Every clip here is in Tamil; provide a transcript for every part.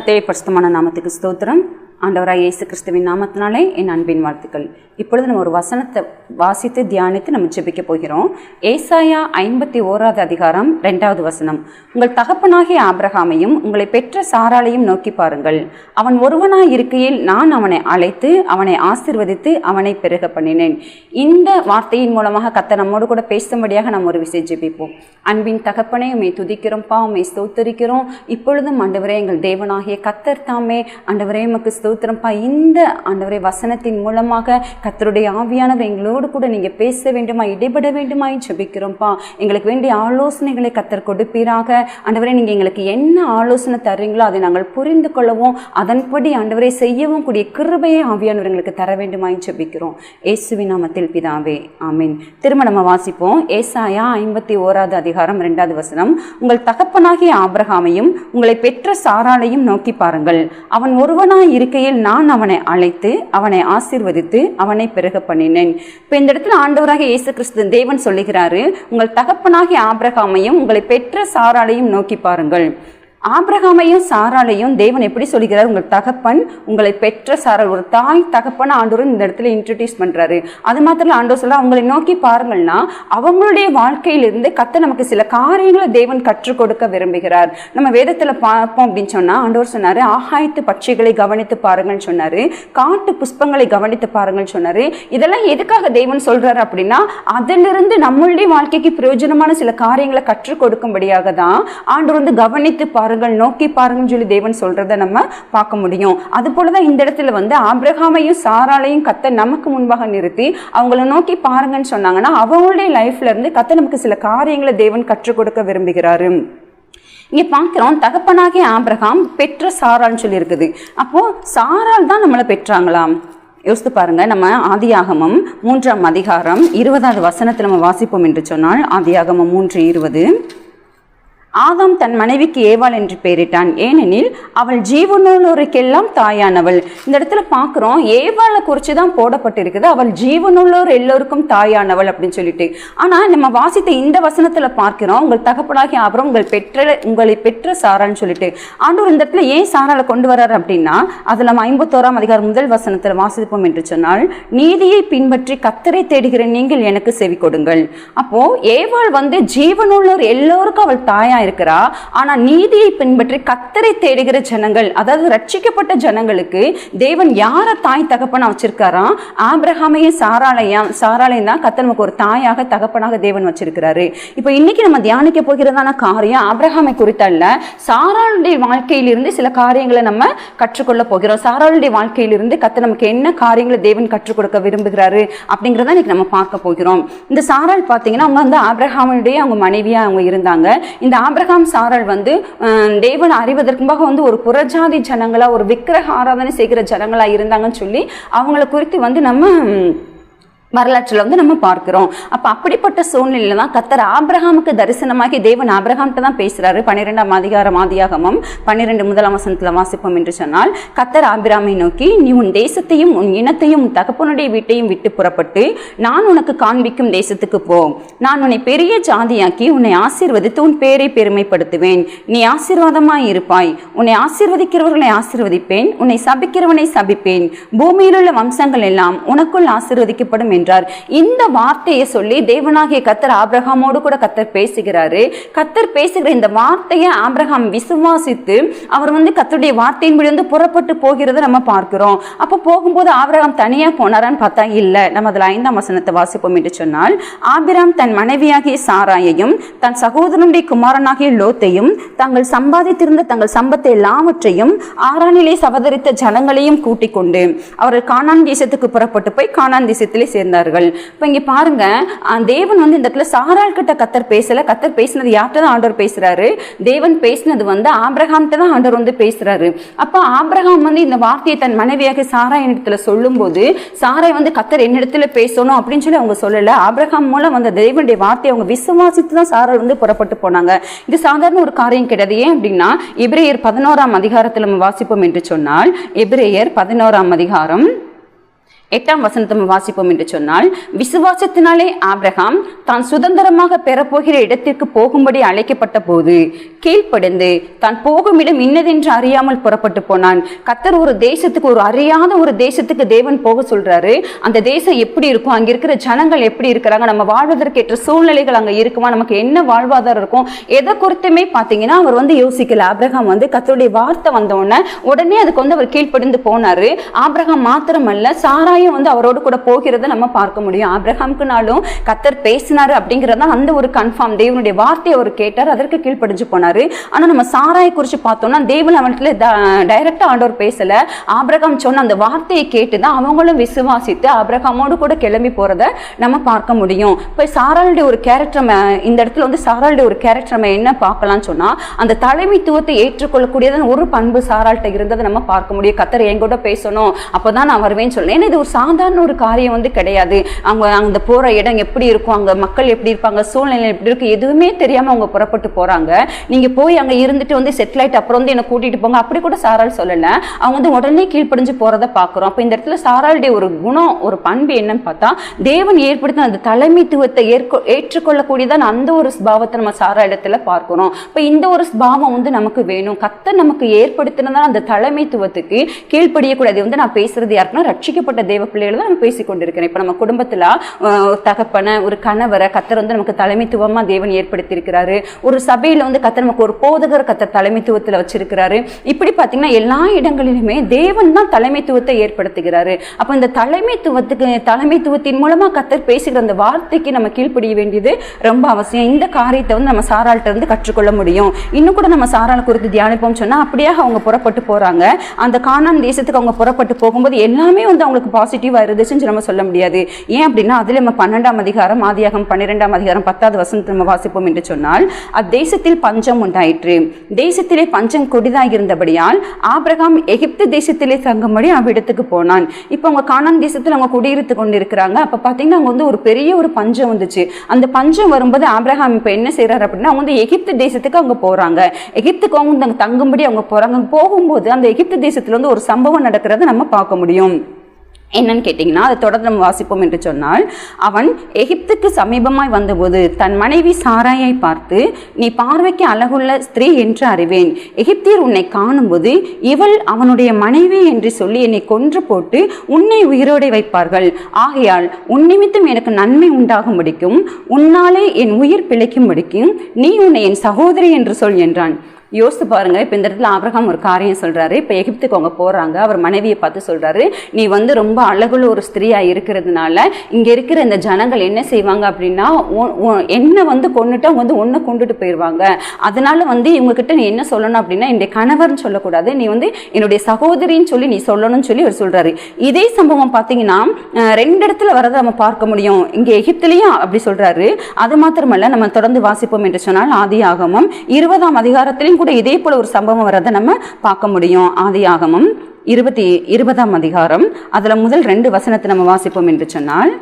கர்த்தருடைய பரிசுத்தமான நாமத்துக்கு ஸ்தோத்திரம். ஆண்டவராய் இயேசு கிறிஸ்துவின் நாமத்தினாலே என் அன்பின் வாழ்த்துக்கள். இப்பொழுது நம்ம ஒரு வசனத்தை வாசித்து தியானித்து நம்ம ஜெபிக்க போகிறோம். ஏசாயா 51 அதிகாரம் 2வது வசனம். உங்கள் தகப்பனாகிய ஆபிரகாமையும் உங்களை பெற்ற சாராளையும் நோக்கி பாருங்கள். அவன் ஒருவனாய் இருக்கையில் நான் அவனை அழைத்து அவனை ஆசீர்வதித்து அவனை பெருக பண்ணினேன். இந்த வார்த்தையின் மூலமாக கர்த்தர் நம்மோடு கூட பேசும்படியாக நாம் ஒரு விஷயம் ஜெபிப்போம். அன்பின் தகப்பனே, உம்மை துதிக்கிறோம்ப்பா, உம்மை ஸ்தோத்தரிக்கிறோம். இப்பொழுதும் ஆண்டவரே எங்கள் தேவனாகிய கர்த்தர் தாமே ஆண்டவரே உமக்கு ஸ்தோத்திரம்ப்பா. இந்த ஆண்டவரே வசனத்தின் மூலமாக கர்த்தருடைய ஆவியானவர் எங்களோடு கூட நீங்க பேச வேண்டுமா, இடைபட வேண்டுமாய் ஜெபிக்கிறோம்ப்பா. எங்களுக்கு வேண்டிய ஆலோசனைகளை கர்த்தர் கொடுப்பீராக. ஆண்டவரே நீங்க எங்களுக்கு என்ன ஆலோசனை தர்றீங்களோ அதை நாங்கள் புரிந்து கொள்ளவும் அதன்படி ஆண்டவரை செய்யவும் கூடிய கிருபையை ஆவியானவர் எங்களுக்கு தர வேண்டுமாய் ஜெபிக்கிறோம். இயேசுவின் நாமத்தில் பிதாவே, ஆமென். திரும்ப நம்ம வாசிப்போம். ஏசாயா 51 அதிகாரம் 2வது வசனம். உங்கள் தகப்பனாகிய ஆபிரகாமையும் உங்களை பெற்ற சாராளையும் நோக்கி பாருங்கள். அவன் ஒருவனாய் இருக்கையில் நான் அவனை அழைத்து அவனை ஆசீர்வதித்து அவனை பெருக பண்ணினேன். இப்ப இந்த இடத்துல ஆண்டவராகிய இயேசு கிறிஸ்து தேவன் சொல்லுகிறாரு, உங்கள் தகப்பனாகிய ஆபிரகாமையும் உங்களை பெற்ற சாராளையும் நோக்கி பாருங்கள். ஆபிரகாமையும் சாராளையும் தேவன் எப்படி சொல்கிறார்? உங்கள் தகப்பன் உங்களை பெற்ற சாராள், ஒரு தாய் தகப்பன் ஆண்டவர் இந்த இடத்துல இன்ட்ரடியூஸ் பண்றாரு. அது மாத்திரம் ஆண்டவர் சொல்ல அவங்களை நோக்கி பாருங்கள்னா அவங்களுடைய வாழ்க்கையிலிருந்து கர்த்தர் நமக்கு சில காரியங்களை தேவன் கற்றுக் கொடுக்க விரும்புகிறார். நம்ம வேதத்துல பார்ப்போம் அப்படின்னு சொன்னா ஆண்டவர் சொன்னாரு, ஆகாயத்து பட்சிகளை கவனித்து பாருங்கன்னு சொன்னாரு, காட்டு புஷ்பங்களை கவனித்து பாருங்கன்னு சொன்னாரு. இதெல்லாம் எதுக்காக தேவன் சொல்றாரு அப்படின்னா அதிலிருந்து நம்மளுடைய வாழ்க்கைக்கு பிரயோஜனமான சில காரியங்களை கற்றுக் கொடுக்கும்படியாக தான் ஆண்டவர் கவனித்து பாருங்கள், நோக்கி பாருங்கன்னு சொல்லி தேவன் சொல்றதை நம்ம பார்க்க முடியும். அது போலதான் இந்த இடத்துல ஆபிரகாமையும் சாராளையும் கர்த்தர் நமக்கு முன்பாக நிறுத்தி அவங்கள நோக்கி பாருங்கன்னு சொன்னாங்கன்னா அவங்களுடைய லைஃப்ல இருந்து கர்த்தர் நமக்கு சில காரியங்களை தேவன் கற்றுக் கொடுக்க விரும்புகிறாரு. இங்க பார்க்கிறோம், தகப்பனாகிய ஆபிரகாம் பெற்ற சாராள்னு சொல்லி இருக்குது. அப்போ சாராள் தான் நம்மளை பெற்றாங்களாம். யோசித்து பாருங்க. நம்ம ஆதியாகமம் 3ஆம் அதிகாரம் 20வது வசனத்தில் நம்ம வாசிப்போம் என்று சொன்னால், ஆதியாகமம் 3:20. ஆதாம் தன் மனைவிக்கு ஏவாள் என்று பெயரிட்டான், ஏனெனில் அவள் ஜீவனுள்ளோருக்கெல்லாம் தாயானவள். இந்த இடத்துல பார்க்குறோம், ஏவாளை குறித்து தான் போடப்பட்டிருக்குது, அவள் ஜீவனுள்ளோர் எல்லோருக்கும் தாயானவள் அப்படின்னு சொல்லிட்டு. ஆனால் நம்ம வாசித்த இந்த வசனத்தில் பார்க்கிறோம், உங்கள் தகப்பனாகிய ஆபிரகாம் உங்களை பெற்ற சாரான்னு சொல்லிட்டு. ஆண்டவர் இந்த இடத்துல ஏன் சாராளை கொண்டு வர்றாரு அப்படின்னா, அதில் நம்ம 51ஆம் அதிகாரம் 1 வசனத்தில் வாசிப்போம் என்று சொன்னால், நீதியை பின்பற்றி கர்த்தரை தேடுகிற நீங்கள் எனக்கு செவி கொடுங்கள். அப்போ ஏவாள் ஜீவனுள்ளோர் எல்லோருக்கும் அவள் தாயா இருக்கிறா. ஆனா நீதியை பின்பற்றி கர்த்தரை தேடுகிற ஜனங்கள், அதாவது ரட்சிக்கப்பட்ட ஜனங்களுக்கு தேவன் யார தாய் தகப்பனா வச்சிருக்காராம்? ஆபிரகாமையும் சாராளையும் தான் கர்த்தர் நமக்கு ஒரு தாயாக தகப்பனாக தேவன் வச்சிருக்கிறாரு. இப்போ இன்னைக்கு நம்ம தியானிக்க போகிறதான காரியம் ஆபிரகாமை குறித்தல்ல, சாராளுடைய வாழ்க்கையிலிருந்து சில காரியங்களை நம்ம கற்றுக்கொள்ள போகிறோம். சாராளுடைய வாழ்க்கையிலிருந்து கர்த்தர் நமக்கு என்ன காரியங்களை தேவன் கற்றுக் கொடுக்க விரும்புகிறாரு அப்படிங்கிறத இன்னைக்கு நம்ம பார்க்க போகிறோம். இந்த சாராள் பார்த்தீங்கன்னா அவங்க ஆபிரகாமுடைய அவங்க மனைவியா அவங்க இருந்தாங்க. இந்த ஆபிரகாம் சாராள் தேவன் அறிவதற்கு முன்பாக ஒரு புறஜாதி ஜனங்களா, ஒரு விக்கிரக ஆராதனை செய்கிற ஜனங்களா இருந்தாங்கன்னு சொல்லி அவங்களை குறித்து நம்ம வரலாற்றில் நம்ம பார்க்கிறோம். அப்ப அப்படிப்பட்ட சூழ்நிலையில தான் கர்த்தர் ஆபிரகாமுக்கு தரிசனமாகி தேவன் ஆபிரகாம்கிட்ட தான் பேசுறாரு. 12ஆம் அதிகாரம் ஆதியாகமம் 12 முதலாம் வசனத்துல வாசிப்போம் என்று சொன்னால், கர்த்தர் ஆபிரகாமை நோக்கி, நீ உன் தேசத்தையும் உன் இனத்தையும் உன் தகப்பனுடைய வீட்டையும் விட்டு புறப்பட்டு நான் உனக்கு காண்பிக்கும் தேசத்துக்கு போ. நான் உன்னை பெரிய ஜாதியாக்கி உன்னை ஆசீர்வதித்து உன் பேரை பெருமைப்படுத்துவேன். நீ ஆசீர்வாதமாய் இருப்பாய். உன்னை ஆசீர்வதிக்கிறவர்களை ஆசீர்வதிப்பேன், உன்னை சபிக்கிறவனை சபிப்பேன். பூமியில் உள்ள வம்சங்கள் எல்லாம் உனக்குள் ஆசீர்வதிக்கப்படும் என்றார். இந்த வார்த்தையை சொல்லி தேவனாகிய கர்த்தர் ஆபிரகாமோடு கூட கர்த்தர் பேசுகிறாரு. கர்த்தர் பேசுகிற இந்த வார்த்தையை ஆபிரகாம் விசுவாசித்து அவர் கர்த்தருடைய வார்த்தையின்படி புறப்பட்டு போகிறத நம்ம பார்க்கிறோம். அப்ப போகும்போது ஆபிரகாம் தனியா போனாரான்னு பார்த்தா இல்ல. நம்ம அதுல 5ஆம் வசனத்தை வாசிப்போம் என்று சொன்னால், ஆபிரகாம் தன் மனைவியாகிய சாராயையும் தன் சகோதரனுடைய குமாரனாகிய லோத்தையும் தாங்கள் சம்பாதித்திருந்த தங்கள் சம்பத்தை எல்லாவற்றையும் ஆரானிலே சவதரித்த ஜனங்களையும் கூட்டிக் கொண்டு அவர்கள் கானான் தேசத்துக்கு புறப்பட்டு போய் கானான் தேசத்திலே சேர்ந்தார்கள். இப்ப இங்க பாருங்க, தேவன் இந்த இடத்துல சாராள் கிட்ட கர்த்தர் பேசல. கர்த்தர் பேசினது யார்கிட்ட தான் ஆண்டவர் பேசுறாரு? தேவன் பேசினது ஆபிரகாம்கிட்ட தான் ஆண்டவர் பேசுறாரு. அப்ப ஆபிரகாம் இந்த வார்த்தையை தன் மனைவியாக சாராய் இடத்துல சொல்லும் போது, சாராய் கர்த்தர் என்னிடத்துல பேசணும் அப்படின்னு சொல்லி அவங்க சொல்லல. ஆபிரகாம் மூலம் தேவனுடைய வார்த்தையை அவங்க விசுவாசித்து தான் சாராள் புறப்பட்டு போனாங்க. இது சாதாரண ஒரு காரியம் கிடையாது. ஏன் அப்படின்னா, எபிரேயர் 11ஆம் அதிகாரத்தில் நம்ம வாசிப்போம் என்று சொன்னால், எபிரேயர் 11ஆம் அதிகாரம் 8ஆம் வசனத்தை வாசிப்போம் என்று சொன்னால், விசுவாசத்தினாலே ஆபிரகாம் தான் சுதந்திரமாக பெறப்போகிற இடத்திற்கு போகும்படி அழைக்கப்பட்ட போது கீழ்ப்படிந்து தான் போகும் இடம் இன்னதென்று அறியாமல் புறப்பட்டு போனான். கர்த்தர் ஒரு தேசத்துக்கு, ஒரு அறியாத ஒரு தேசத்துக்கு தேவன் போக சொல்றாரு. அந்த தேசம் எப்படி இருக்கும், அங்க இருக்கிற ஜனங்கள் எப்படி இருக்கிறாங்க, நம்ம வாழ்வதற்கு ஏற்ற சூழ்நிலைகள் அங்க இருக்குமா, நமக்கு என்ன வாழ்வாதாரம் இருக்கும், எதை குறித்துமே பாத்தீங்கன்னா அவர் யோசிக்கல. ஆபிரகாம் கர்த்தருடைய வார்த்தை வந்தோடனே உடனே அதுக்கு அவர் கீழ்ப்படிந்து போனாரு. ஆபிரகாம் மாத்திரமல்ல, சாராயும் அவரோடு கூட போகிறத நம்ம பார்க்க முடியும். ஆபிரகாமுக்குனாலும் கர்த்தர் பேசினாரு அப்படிங்கறத அந்த ஒரு கன்ஃபார்ம், தேவனுடைய வார்த்தையை அவர் கேட்டார், அதற்கு கீழ்ப்படிஞ்சு போனாரு. ஆனா நம்ம சாராயை குறிச்சு பார்த்தோம்னா தேவன் அவன்கிட்ட டைரக்டா ஆண்டவர் பேசல. ஆபிரகாம் சொன்ன அந்த வார்த்தையை கேட்டுதான் அவங்களும் விசுவாசித்து ஆபிரகாமோடு கூட கிளம்பி போறத நம்ம பார்க்க முடியும். இப்ப சாராளுடைய ஒரு கேரக்டர், இந்த இடத்துல சாராளுடைய ஒரு கேரக்டர் நம்ம என்ன பார்க்கலாம்னு சொன்னா, அந்த தலைமைத்துவத்தை ஏற்றுக்கொள்ளக்கூடியதான் ஒரு பண்பு சாராள்கிட்ட இருந்ததை நம்ம பார்க்க முடியும். கர்த்தர் என் கூட பேசணும், அப்பதான் நான் வருவேன்னு சொல்ல. ஏன்னா இது ஒரு சாதாரண ஒரு காரியம் கிடையாது. அவங்க அந்த போற இடம் எப்படி இருக்கும், அங்க மக்கள் எப்படி இருப்பாங்க, சூழ்நிலை எப்படி இருக்கு, எதுவுமே தெரியாம அவங்க புறப்பட்டு போறாங்க. நீங்க போய் அங்க இருந்துட்டு செட்டில் ஆயிட்டு அப்புறம் என்ன கூட்டிட்டு போங்க அப்படி கூட சாராள் சொல்லல. அவங்க உடனே கீழ்ப்படிஞ்சு போறத பாக்குறோம். அப்ப இந்த இடத்துல சாராளுடைய ஒரு குணம், ஒரு பண்பு என்னன்னு பார்த்தா, தேவன் ஏற்படுத்தின அந்த தலைமைத்துவத்தை ஏற்றுக்கொள்ளக்கூடியதான் அந்த ஒரு ஸ்பாவத்தை நம்ம சாரா இடத்துல பார்க்கிறோம். இப்ப இந்த ஒரு ஸ்பாவம் நமக்கு வேணும். கர்த்தர் நமக்கு ஏற்படுத்தினதான் அந்த தலைமைத்துவத்துக்கு கீழ்ப்படியக்கூடாது. நான் பேசுறது யாருக்குன்னா ரட்சிக்கப்பட்ட தேவ பிள்ளைகள் தான் நம்ம பேசிக் கொண்டிருக்கிறேன். இப்ப நம்ம குடும்பத்துல தகப்பன, ஒரு கணவரை கர்த்தர் நமக்கு தலைமைத்துவமா தேவன் ஏற்படுத்தி இருக்கிறாரு. ஒரு சபையில கர்த்தர் நமக்கு ஒரு போதகர் கர்த்தர் தலைமைத்துவத்துல வச்சிருக்கிறாரு. இப்படி பாத்தீங்கன்னா எல்லா இடங்களிலுமே தேவன் தான் தலைமைத்துவத்தை ஏற்படுத்துகிறாரு. அப்ப இந்த தலைமைத்துவத்தின் மூலமா கர்த்தர் பேசுகிற அந்த வார்த்தைக்கு நம்ம கீழ்ப்படிய வேண்டியது ரொம்ப அவசியம். இந்த காரியத்தை நம்ம சாராள்கிட்ட இருந்து கற்றுக்கொள்ள முடியும். இன்னும் கூட நம்ம சாராளை குறித்து தியானிப்போம் சொன்னா, அப்படியாக அவங்க புறப்பட்டு போறாங்க. அந்த கானான் தேசத்துக்கு அவங்க புறப்பட்டு போகும்போது எல்லாமே அவங்களுக்கு பாசிட்டிவா இருந்துச்சுன்னு நம்ம சொல்ல முடியாது. ஏன் அப்படின்னா அதுல நம்ம 12ஆம் அதிகாரம், ஆதியாகமம் 12ஆம் அதிகாரம் 10வது வசனத்தை நம்ம வாசிப்போம் என்று சொன்னால், அத்தேசத்தில் பஞ்சம் உண்டாயிற்று. தேசத்திலே பஞ்சம் கொடிதாக இருந்தபடியால் ஆபிரகாம் எகிப்து தேசத்திலே தங்கும்படி அவ்விடத்துக்கு போனான். இப்ப அவங்க கானான் தேசத்துல அவங்க குடியிருந்து கொண்டு இருக்கிறாங்க. அப்ப பாத்தீங்கன்னா அவங்க ஒரு பெரிய ஒரு பஞ்சம் வந்துச்சு. அந்த பஞ்சம் வரும்போது ஆபிரகாம் இப்ப என்ன செய்யறாரு அப்படின்னா, அவங்க எகிப்து தேசத்துக்கு அவங்க போறாங்க. எகிப்துக்கு அவங்க தங்கும்படி அவங்க போறாங்க. போகும்போது அந்த எகிப்து தேசத்துல ஒரு சம்பவம் நடக்கிறத நம்ம பார்க்க முடியும். என்னன்னு கேட்டீங்கன்னா, அதை தொடர்ந்து நம்ம வாசிப்போம் என்று சொன்னால், அவன் எகிப்துக்கு சமீபமாய் வந்தபோது தன் மனைவி சாராயை பார்த்து, நீ பார்வைக்கு அழகுள்ள ஸ்திரீ என்று அறிவேன். எகிப்தியர் உன்னை காணும்போது இவள் அவனுடைய மனைவி என்று சொல்லி என்னை கொன்று போட்டு உன்னை உயிரோடு வைப்பார்கள். ஆகையால் உன் நிமித்தம் எனக்கு நன்மை உண்டாகும் முடிக்கும், உன்னாலே என் உயிர் பிழைக்கும் முடிக்கும், நீ உன்னை என் சகோதரி என்று சொல் என்றான். யோசித்து பாருங்க. இப்ப இந்த இடத்துல ஆபிரகாம் ஒரு காரியம் சொல்றாரு. இப்ப எகிப்துக்கு அவங்க போறாங்க. அவர் மனைவியை பார்த்து சொல்றாரு, நீ ரொம்ப அழகுள்ள ஒரு ஸ்திரீயா இருக்கிறதுனால இங்க இருக்கிற இந்த ஜனங்கள் என்ன செய்வாங்க அப்படின்னா, என்ன கொண்டுட்டு அவங்க ஒன்ன கொண்டுட்டு போயிருவாங்க. அதனால இவங்க கிட்ட நீ என்ன சொல்லணும் அப்படின்னா, என்னுடைய கணவர்னு சொல்லக்கூடாது, நீ என்னுடைய சகோதரின்னு சொல்லி நீ சொல்லணும்னு சொல்லி அவர் சொல்றாரு. இதே சம்பவம் பாத்தீங்கன்னா 2 இடத்துல வரதை நம்ம பார்க்க முடியும். இங்க எகிப்திலையும் அப்படி சொல்றாரு. அது மாத்திரமல்ல, நம்ம தொடர்ந்து வாசிப்போம் என்று சொன்னால், ஆதியாகமம் 20ஆம் அதிகாரத்திலையும் கூட இதே போல ஒரு சம்பவம் வரதை நம்ம பார்க்க முடியும். ஆதியாகமம் 20ஆம் அதிகாரம் அதுல முதல் 2 வசனத்தை நம்ம வாசிப்போம் என்று சொன்னால்,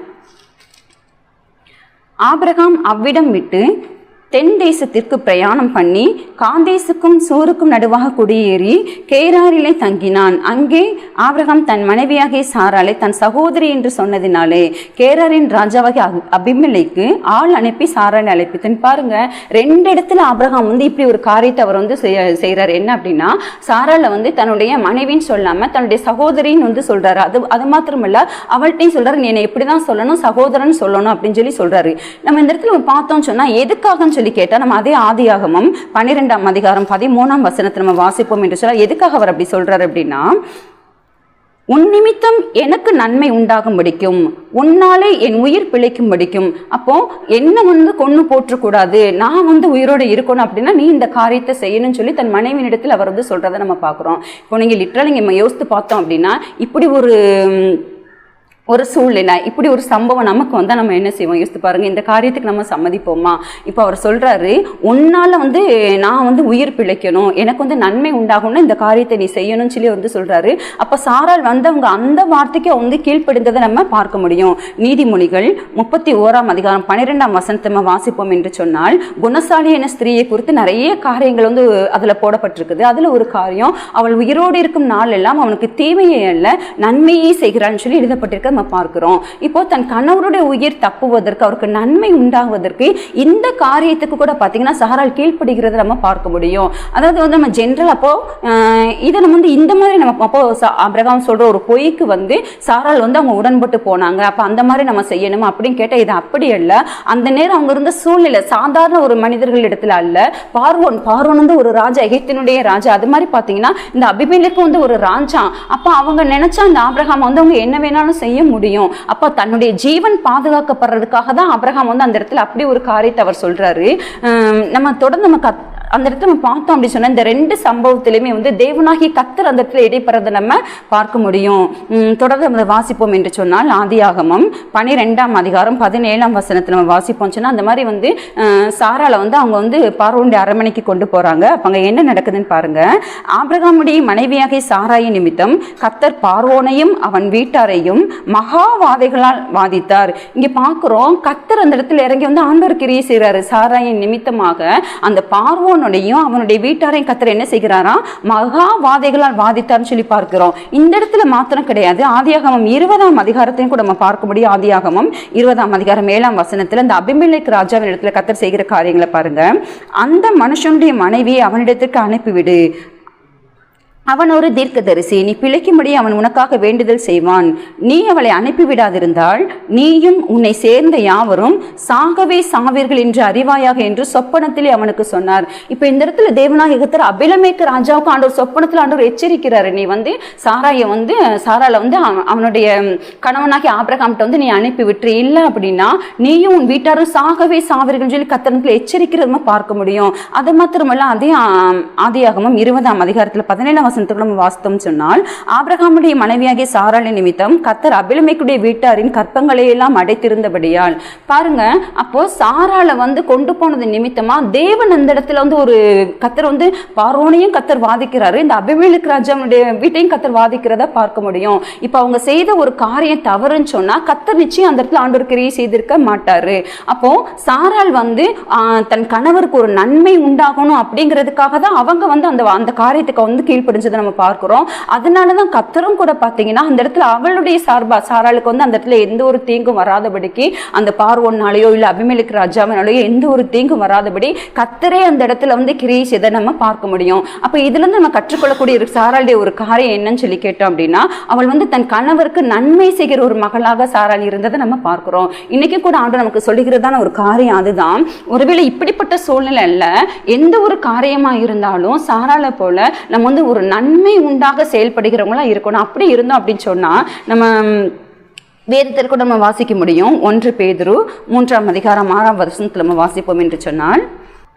ஆபிரகாம் அவ்விடம் விட்டு தென் தேசத்திற்கு பிரயாணம் பண்ணி காந்தேசுக்கும் சூருக்கும் நடுவாக குடியேறி கேராரிலே தங்கினான். அங்கே ஆபிரகாம் தன் மனைவியாகிய சாராளை தன் சகோதரி என்று சொன்னதினாலே கேராரின் ராஜாவாகிய அபிமெலேக்கு ஆள் அனுப்பி சாராளை அழைப்பித்தன். பாருங்க, 2 இடத்துல ஆபிரகாம் இப்படி ஒரு காரியத்தை அவர் செய்யறாரு. என்ன அப்படின்னா, சாராளை தன்னுடைய மனைவின்னு சொல்லாம தன்னுடைய சகோதரின்னு சொல்றாரு. அது மாத்திரமல்ல, அவள்கிட்டையும் சொல்றாரு, நீ என்னை இப்படிதான் சொல்லணும், சகோதரன் சொல்லணும் அப்படின்னு சொல்றாரு. நம்ம இந்த இடத்துல பார்த்தோம் சொன்னா, எதுக்காக சொல்லி கேட்டா, நம்ம அதே ஆதியாகமம் 12ஆம் அதிகாரம் 13ஆம் வசனத்தை நம்ம வாசிப்போம் என்று சொன்னா, எதுக்காக அவர் அப்படி சொல்றாரு அப்படின்னா, உன் நிமித்தம் எனக்கு நன்மை உண்டாகும் படிக்கும், உன்னாலே என் உயிர் பிழைக்கும் படிக்கும். அப்போ என்ன கொன்னு போற்றக்கூடாது, நான் உயிரோடு இருக்கணும் அப்படின்னா நீ இந்த காரியத்தை செய்யணும்னு சொல்லி தன் மனைவியின் இடத்தில் அவர் சொல்றதை நம்ம பார்க்குறோம். இப்போ நீங்க லிட்டரலி நம்ம யோசித்து பார்த்தோம் அப்படின்னா, இப்படி ஒரு சூழ்நிலை, இப்படி ஒரு சம்பவம் நமக்கு நம்ம என்ன செய்வோம் யோசித்து பாருங்க. இந்த காரியத்துக்கு நம்ம சம்மதிப்போமா? இப்போ அவர் சொல்றாரு, உன்னால நான் உயிர் பிழைக்கணும், எனக்கு நன்மை உண்டாகும்னா இந்த காரியத்தை நீ செய்யணும்னு சொல்லி சொல்றாரு. அப்ப சாராள் அவங்க அந்த வார்த்தைக்கு கீழ்ப்படிந்ததை நம்ம பார்க்க முடியும். நீதிமொழிகள் 31ஆம் அதிகாரம் 12ஆம் வசனத்தை நம்ம வாசிப்போம் என்று சொன்னால், குணசாலியான ஸ்திரீயை குறித்து நிறைய காரியங்கள் அதுல போடப்பட்டிருக்குது. அதுல ஒரு காரியம், அவள் உயிரோடு இருக்கும் நாள் எல்லாம் அவனுக்கு தீமையை அல்ல நன்மையே செய்கிறான்னு சொல்லி எழுதப்பட்டிருக்கு. நம்ம பார்க்கிறோம். இப்போ தன் கணவருடைய உயிர் தப்புவதற்கு, அவருக்கு நன்மை உண்டாகுவதற்கு இந்த காரியத்துக்கு கூட பார்த்தீங்கன்னா சாராள் கீழ்ப்படுகிறத நம்ம பார்க்க முடியும். அதாவது வந்து நம்ம ஜென்ரல் அப்போ இதை நம்ம வந்து இந்த மாதிரி நம்ம அப்போ ஆபிரகாம் சொல்ற ஒரு பொய்க்கு வந்து சாராள் வந்து அவங்க உடன்பட்டு போனாங்க. அப்போ அந்த மாதிரி நம்ம செய்யணும் அப்படின்னு கேட்டால் இது அப்படி அல்ல. அந்த நேரம் அவங்க இருந்த சூழ்நிலை சாதாரண ஒரு மனிதர்கள் இடத்துல அல்ல. பார்வோன் வந்து ஒரு ராஜா, எகிப்தினுடைய ராஜா. அது மாதிரி பார்த்தீங்கன்னா இந்த அபிமெலேக்கு வந்து ஒரு ராஜா. அப்போ அவங்க நினைச்சா அந்த ஆபிரகாம் வந்து அவங்க என்ன வேணாலும் செய்ய முடியும். அப்போ தன்னுடைய ஜீவன் பாதுகாக்கப்படுறதுக்காக தான் ஆபிரகாம் வந்து அந்த இடத்துல அப்படி ஒரு காரியத்தை அவர் சொல்றாரு. நம்ம தொடர்ந்து நம்ம அந்த இடத்துல நம்ம பார்த்தோம் அப்படி சொன்னா இந்த ரெண்டு சம்பவத்திலுமே வந்து தேவனாகிய கர்த்தர் அந்த இடத்துல இடைப்பறதை நம்ம பார்க்க முடியும். தொடர்ந்து நம்ம வாசிப்போம் என்று சொன்னால் ஆதியாகமம் 12ஆம் அதிகாரம் 17ஆம் வசனத்தில் நம்ம வாசிப்போம் சொன்னா அந்த மாதிரி வந்து சாராளை வந்து அவங்க வந்து பார்வோனுடைய அரண்மனைக்கு கொண்டு போறாங்க. அப்ப அங்க என்ன நடக்குதுன்னு பாருங்க. ஆபிரகாமுடைய மனைவியாகிய சாராயின் நிமித்தம் கர்த்தர் பார்வோனையும் அவன் வீட்டாரையும் மகாவாதைகளால் வாதித்தார். இங்க பார்க்கிறோம் கர்த்தர் அந்த இடத்துல இறங்கி வந்து ஆண்டவர் கிரியை செய்கிறாரு. சாராயின் நிமித்தமாக அந்த பார்வோனுடையும் அவனுடைய வீட்டாரையும் கர்த்தர் என்ன செய்கிறாராம், மகாவாதைகளால் வாதித்தார்னு சொல்லி பார்க்கிறோம். இந்த இடத்துல மாத்திரம் கிடையாது, ஆதியாகமம் 20ஆம் அதிகாரத்தையும் கூட நம்ம பார்க்க முடியும். ஆதியாகமம் 20ஆம் அதிகாரம் 7ஆம் வசனத்துல இந்த அபிமெலேக்கு ராஜாவின் இடத்துல கர்த்தர் செய்கிற காரியங்களை பாருங்க. அந்த மனுஷனுடைய மனைவியை அவனிடத்திற்கு அனுப்பிவிடு, அவன் ஒரு தீர்க்கதரிசி, நீ பிழைக்கும்படி அவன் உனக்காக வேண்டுதல் செய்வான். நீ அவளை அனுப்பிவிடாதிருந்தால் நீயும் உன்னை சேர்ந்த யாவரும் சாகவே சாவீர்கள் என்று அறிவாயாக என்று சொப்பனத்திலே அவனுக்கு சொன்னார். இப்ப இந்த இடத்துல தேவனாகிய கர்த்தர் அபிமெலேக்கு ராஜாவுக்கு ஆண்டவர் சொப்பனத்தில் ஆண்டவர் எச்சரிக்கிறாரு. நீ வந்து சாராளை வந்து அவனுடைய கணவனாகி ஆபிரகாம்கிட்ட வந்து நீ அனுப்பி விட்டு இல்லை அப்படின்னா நீயும் உன் வீட்டாரும் சாகவே சாவீர்கள் சொல்லி கர்த்தர் எச்சரிக்கிறத பார்க்க முடியும். அது மாத்திரமல்ல, அதே ஆதியாகமம் 20ஆம் அதிகாரத்தில் 17ஆம் வாஸ்தவம் சொன்னால் ஆபிரகாமுடைய மனைவியாகிய சாராளின் நிமித்தம் கர்த்தர் அபிமெலேக்குடைய வீட்டாரின் கற்பங்களை எல்லாம் அடைத்திருந்தபடியால் பாருங்க. அப்போ சாராளை வந்து கொண்டு போனது நிமித்தமா தேவன் அந்த இடத்துல வந்து ஒரு கர்த்தர் வந்து பார்வோனையும் கர்த்தர் வாதிக்கிறாரு, இந்த அபிமெலேக்கு ராஜாவுடைய வீட்டையும் கர்த்தர் வாதிக்கிறத பார்க்க முடியும். இப்ப அவங்க செய்த ஒரு காரியம் தவறுன்னு சொன்னா கர்த்தர் நிச்சயம் அந்த இடத்துல ஆண்டவர் கிரியை செய்திருக்க மாட்டாரு. அப்போ சாராள் வந்து தன் கணவருக்கு ஒரு நன்மை உண்டாகணும் அப்படிங்கிறதுக்காக தான் அவங்க வந்து அந்த காரியத்துக்கு வந்து கீழ்ப்படிஞ்சு நம்ம பார்க்கிறோம். அதனாலதான் கர்த்தரும் கூட பாத்தீங்கன்னா அந்த இடத்துல அவளுடைய சார்பா சாராளுக்கு வந்து அந்த இடத்துல எந்த ஒரு தீங்கும் வராதபடிக்கு, அந்த பார்வோனாலேயோ இல்ல அபிமெலேக்கு ராஜாவினாலேயோ எந்த ஒரு தீங்கும் வராதபடி கர்த்தரே அந்த இடத்துல வந்து கிரியை செய்த நம்ம பார்க்க முடியும். அப்ப இதுல இருந்து நம்ம கற்றுக்கொள்ளக்கூடிய ஒரு சாராளுடைய ஒரு காரியம் என்னன்னு சொல்லி கேட்டோம் அப்படின்னா, அவள் வந்து தன் கணவருக்கு நன்மை செய்கிற ஒரு மகளாக சாராள் இருந்ததை நம்ம பார்க்கிறோம். இன்னைக்கு கூட ஆண்டு நமக்கு சொல்லுகிறதான ஒரு காரியம் அதுதான். ஒருவேளை இப்படிப்பட்ட சூழ்நிலை அல்ல, எந்த ஒரு காரியமா இருந்தாலும் சாராளை போல நம்ம வந்து ஒரு நன்மை உண்டாக செயல்படுகிறவங்களா இருக்கணும். அப்படி இருந்தோம் அப்படின்னு சொன்னா நம்ம வேதத்திற்கு கூட நம்ம வாசிக்க முடியும். 1 பேதுரு 3ஆம் அதிகாரம் 6ஆம் வசனத்தில் நம்ம வாசிப்போம் என்று சொன்னால்,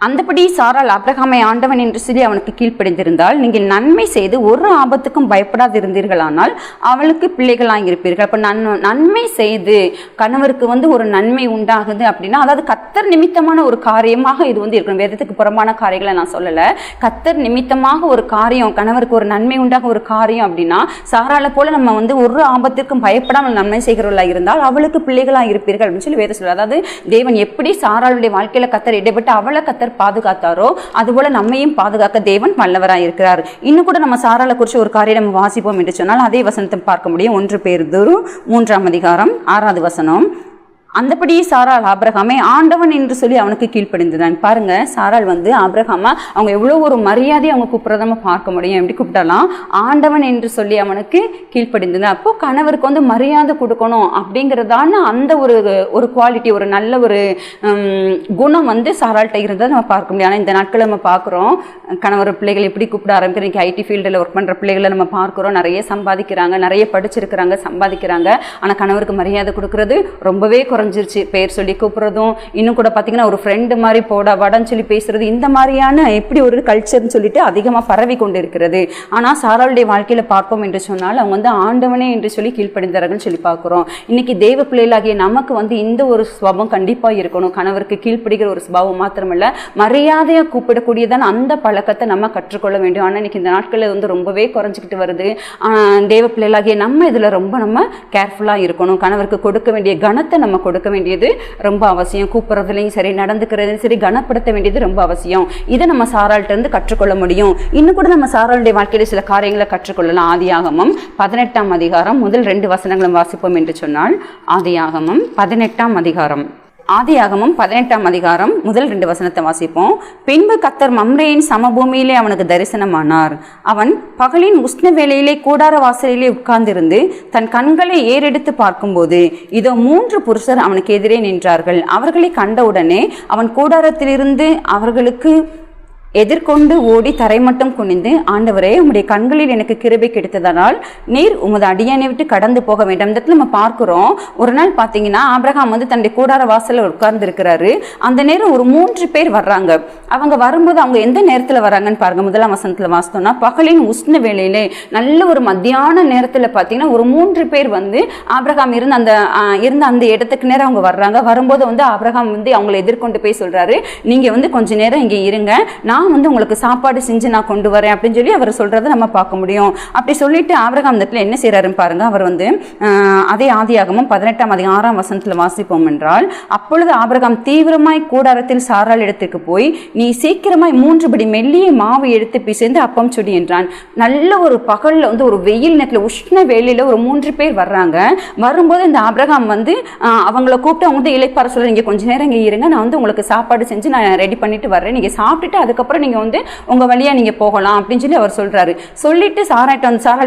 அந்தபடி சாராள் ஆபிரகாமை ஆண்டவன் என்று சொல்லி அவனுக்கு கீழ்ப்படிந்திருந்தால் நீங்கள் நன்மை செய்து ஒரு ஆபத்துக்கும் பயப்படாதிருந்தீர்களானால் அவளுக்கு பிள்ளைகளாக இருப்பீர்கள். அப்போ நன்மை செய்து கணவருக்கு வந்து ஒரு நன்மை உண்டாகுது அப்படின்னா, அதாவது கர்த்தர் நிமித்தமான ஒரு காரியமாக இது வந்து இருக்கணும். வேதத்துக்கு புறம்பான காரியங்களை நான் சொல்லலை. கர்த்தர் நிமித்தமாக ஒரு காரியம், கணவருக்கு ஒரு நன்மை உண்டாக ஒரு காரியம் அப்படின்னா சாராளை போல நம்ம வந்து ஒரு ஆபத்திற்கும் பயப்படாமல் நன்மை செய்கிறவர்களாக இருந்தால் அவளுக்கு பிள்ளைகளாக இருப்பீர்கள் அப்படின்னு சொல்லி வேதம் சொல்லுது. அதாவது தேவன் எப்படி சாராளுடைய வாழ்க்கையில கர்த்தர் இடைப்பட்டு அவளை கர்த்தர் பாதுகாத்தாரோ அதுபோல நம்மையும் பாதுகாக்க தேவன் வல்லவராய் இருக்கிறார். இன்னும் கூட நம்ம சாராளை குறித்து ஒரு காரியம் நம்ம வாசிப்போம் என்று சொன்னால் அதே வசனத்தை பார்க்க முடியும். 1 பேதுரு 3ஆம் அதிகாரம் 6ஆவது வசனம். அந்தபடி சாராள் ஆபிரகாமை ஆண்டவன் என்று சொல்லி அவனுக்கு கீழ்ப்படிந்தான். பாருங்க, சாராள் வந்து ஆபிரகாமா அவங்க எவ்வளவு ஒரு மரியாதை அவங்க கூப்பிடுறத நம்ம பார்க்க முடியும். எப்படி கூப்பிடலாம், ஆண்டவன் என்று சொல்லி அவனுக்கு கீழ்ப்படிந்தான். அப்போ கணவருக்கு வந்து மரியாதை கொடுக்கணும் அப்படிங்கிறதான அந்த ஒரு குவாலிட்டி, ஒரு நல்ல ஒரு குணம் வந்து சாராள்கிட்ட இருந்ததை நம்ம பார்க்க முடியும். ஆனால் இந்த நாட்களை நம்ம பார்க்குறோம், கணவர் பிள்ளைகள் எப்படி கூப்பிட ஆரம்பிக்கிறோம். இன்னைக்கு ஐடி ஃபீல்டில் ஒர்க் பண்ணுற பிள்ளைகளை நம்ம பார்க்குறோம். நிறைய சம்பாதிக்கிறாங்க, நிறைய படிச்சிருக்கிறாங்க, சம்பாதிக்கிறாங்க. ஆனால் கணவருக்கு மரியாதை கொடுக்கறது ரொம்பவே குறைஞ்சிருச்சு. பேர் சொல்லி கூப்பிடுறதும், இன்னும் கூட பார்த்தீங்கன்னா ஒரு ஃப்ரெண்டு மாதிரி போடா வாடான்னு சொல்லி பேசுறது, இந்த மாதிரியான எப்படி ஒரு கல்ச்சர்னு சொல்லிட்டு அதிகமாக பரவி கொண்டு இருக்கிறது. ஆனால் சாராளுடைய வாழ்க்கையில் பார்ப்போம் என்று சொன்னால் அவங்க வந்து ஆண்டவனே என்று சொல்லி கீழ்ப்படிந்தார்கள் சொல்லி பார்க்குறோம். இன்னைக்கு தேவ பிள்ளைகளாகிய நமக்கு வந்து இந்த ஒரு சுபாவம் கண்டிப்பாக இருக்கணும். கணவருக்கு கீழ்ப்படுகிற ஒரு சுபாவம் மாத்திரமல்ல, மரியாதையாக கூப்பிடக்கூடியதான அந்த பழக்கத்தை நம்ம கற்றுக்கொள்ள வேண்டும். ஆனால் இன்னைக்கு இந்த நாட்களில் வந்து ரொம்பவே குறைஞ்சிக்கிட்டு வருது. தேவ பிள்ளைகளாகிய நம்ம இதில் ரொம்ப நம்ம கேர்ஃபுல்லாக இருக்கணும். கணவருக்கு கொடுக்க வேண்டிய கனத்தை நம்ம கொடுக்க கொடுக்க வேண்டியது ரொம்ப அவசியம். கூப்பிட்றதுலையும் சரி, நடந்துக்கிறதுலையும் சரி, கனப்படுத்த வேண்டியது ரொம்ப அவசியம். இதை நம்ம சாராள்கிட்ட இருந்து கற்றுக்கொள்ள முடியும். இன்னும் கூட நம்ம சாராளுடைய வாழ்க்கையில சில காரியங்களை கற்றுக்கொள்ளலாம். ஆதியாகமம் 18ஆம் அதிகாரம் முதல் 2 வசனங்களும் வாசிப்போம் என்று சொன்னால், ஆதியாகமம் 18ஆம் அதிகாரம் ஆதியாகமம் 18ஆம் அதிகாரம் முதல் 2 வசனத்தை வாசிப்போம். பின்பு கர்த்தர் மம்ரேயின் சமபூமியிலே அவனுக்கு தரிசனமானார். அவன் பகலின் உஷ்ண வேளையிலே கூடார வாசலிலே உட்கார்ந்திருந்து தன் கண்களை ஏறெடுத்து பார்க்கும்போது இதோ 3 புருஷர் அவனுக்கு எதிரே நின்றார்கள். அவர்களை கண்டவுடனே அவன் கூடாரத்திலிருந்து அவர்களுக்கு எதிர்கொண்டு ஓடி தரைமட்டம் குனிந்து, ஆண்டவரே, உம்முடைய கண்களில் எனக்கு கிருபை கிடைத்ததனால் நீர் உமது அடியானை விட்டு கடந்து போக வேண்டாம். இந்த இடத்துல நம்ம பார்க்கிறோம், ஒரு நாள் பார்த்தீங்கன்னா ஆபிரகாம் வந்து தன்னுடைய கூடார வாசலில் உட்கார்ந்து இருக்கிறாரு. அந்த நேரம் ஒரு 3 பேர் வர்றாங்க. அவங்க வரும்போது அவங்க எந்த நேரத்தில் வராங்கன்னு பாருங்க. 1ஆம் வசனத்தில் வாசித்தோம்னா, பகலின் உஷ்ண வேளையிலே நல்ல ஒரு மத்தியான நேரத்தில் பார்த்தீங்கன்னா ஒரு 3 பேர் வந்து ஆபிரகாம் இருந்த அந்த இடத்துக்கு நேரம் அவங்க வர்றாங்க. வரும்போது வந்து ஆபிரகாம் வந்து அவங்களை எதிர்கொண்டு போய் சொல்றாரு, நீங்க வந்து கொஞ்ச நேரம் இங்கே இருங்க, நான் வந்து உங்களுக்கு சாப்பாடு செஞ்சு நான் கொண்டு வரேன் அப்படின்னு சொல்லி அவர் சொல்றதை நம்ம பார்க்க முடியும். அப்படி சொல்லிட்டு ஆபிரகாம் இந்த இடத்துல என்ன செய்யறாருன்னு பாருங்க. அவர் வந்து அதே ஆதியாகமம் 18ஆம் அதிகாரம் 6ஆம் வசனத்துல வாசிப்போம் என்றால், அப்பொழுது ஆபிரகாம் தீவிரமாய் கூடாரத்தில் சாராள் இடத்துக்கு போய், நீ சீக்கிரமாய் 3 படி மெல்லிய மாவு எடுத்து பிசைந்து அப்பம் சுடி என்றான். நல்ல ஒரு பகல்ல வந்து ஒரு வெயில் நேரத்தில் உஷ்ண வேளையில ஒரு 3 பேர் வர்றாங்க. வரும்போது இந்த ஆபிரகாம் வந்து அவங்கள கூப்பிட்டு அவங்க வந்து இளைப்பாற சொல்ற, நீங்க கொஞ்ச நேரம் இங்கே இருங்க, நான் வந்து உங்களுக்கு சாப்பாடு செஞ்சு நான் ரெடி பண்ணிட்டு வர்றேன், நீங்க சாப்பிட்டுட்டு அதுக்கப்புறம் நீங்க வந்து உங்க வழியா நீங்க போகலாம் அப்படின்னு சொல்லி அவர் சொல்றாரு. சொல்லிட்டு சாராள்கிட்ட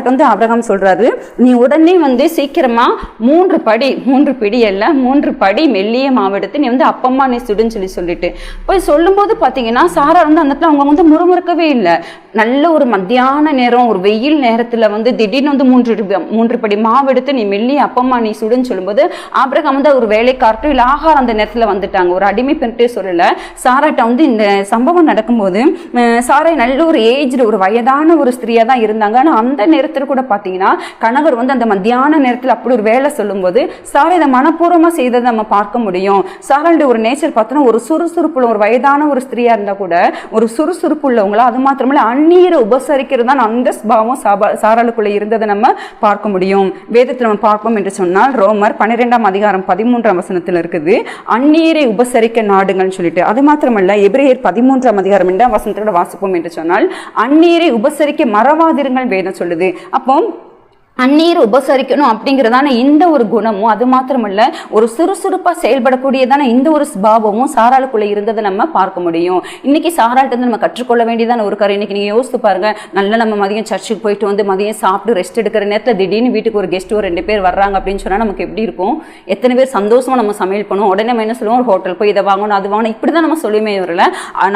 வந்து ஆபிரகாம் சொல்றாரு, நீ உடனே வந்து சீக்கிரமா 3 பிடி அல்ல 3 படி மெல்லிய மாவு எடுத்து நீ வந்து அப்பம்மா நீ சுடுன்னு சொல்லிட்டு போய் சொல்லும் போது பாத்தீங்கன்னா சாரா வந்து அந்த அவங்க வந்து முறுமுறுக்கவே இல்லை. நல்ல ஒரு மத்தியான நேரம், ஒரு வெயில் நேரத்துல வந்து திடீர்னு வந்து 3 படி மாவு எடுத்து நீ மெல்லிய அப்பம்மா நீ சுடுன்னு சொல்லும்போது ஆபிரகாம் வந்து ஒரு வேலைக்காரட்டும் இல்லை ஆகாரம் அந்த நேரத்துல வந்துட்டாங்க. ஒரு அடிமை பெண்ணிட்டே சொல்லல. சாராட்ட வந்து இந்த சம்பவம் நடக்கும்போது சாரை நல்ல ஒரு ஏஜ்டு ஒரு வயதான ஒரு ஸ்திரியா தான் இருந்தாங்க. ஆனா அந்த நேரத்தில் கூட பாத்தீங்கன்னா கணவர் வந்து அந்த மத்தியான நேரத்தில் அப்படி ஒரு வேலை சொல்லும் போது சாரை இதை மனப்பூர்வமா செய்ததை நம்ம பார்க்க முடியும். சாராளுடைய ஒரு நேச்சர் பார்த்தோன்னா ஒரு சுறுசுறுப்புள்ள ஒரு வயதான ஒரு ஸ்திரியா இருந்தா கூட ஒரு சுறுசுறுப்பு உள்ளவங்களா, அது மாத்திரமல்ல அந்நீரை உபசரிக்கிறது தான் அந்த பாவம் சாராளுக்குள்ள இருந்ததை நம்ம பார்க்க முடியும். வேதத்தில் நம்ம பார்ப்போம் என்று சொன்னால் ரோமர் 12ஆம் அதிகாரம் 13ஆம் வசனத்தில் இருக்குது, அந்நீரை உபசரிக்க நாடுங்கள்னு சொல்லிட்டு. அது மாத்திரமல்ல எபிரேயர் 13ஆம் அதிகாரம் 2ஆம் வசனத்தோட வாசிப்போம் என்று சொன்னால் அந்நீரை உபசரிக்க மறவாதிருங்கள் வேதம் சொல்லுது. அப்போ அந்நீர் உபசரிக்கணும் அப்படிங்கிறதான இந்த ஒரு குணமும், அது மாத்திரமல்ல ஒரு சுறுசுறுப்பா செயல்படக்கூடியதான இந்த ஒரு ஸ்பாவமும் சாராளுக்குள்ள இருந்ததை நம்ம பார்க்க முடியும். இன்னைக்கு சாராள்கிட்ட நம்ம கற்றுக்கொள்ள வேண்டியதான ஒரு காரியம். இன்னைக்கு நீங்க யோசித்து பாருங்க, நல்லா நம்ம மதியம் சர்ச்சுக்கு போயிட்டு வந்து மதியம் சாப்பிட்டு ரெஸ்ட் எடுக்கிற நேரத்தில் திடீர்னு வீட்டுக்கு ஒரு கெஸ்ட் ஒரு 2 பேர் வர்றாங்க அப்படின்னு சொன்னா நமக்கு எப்படி இருக்கும்? எத்தனை பேர் சந்தோஷமா நம்ம சமையல் பண்ணுவோம். உடனே நம்ம என்ன சொல்லுவோம், ஒரு ஹோட்டல் போய் இதை வாங்கணும் அது வாங்கணும் இப்படிதான் நம்ம சொல்லுமே வரல,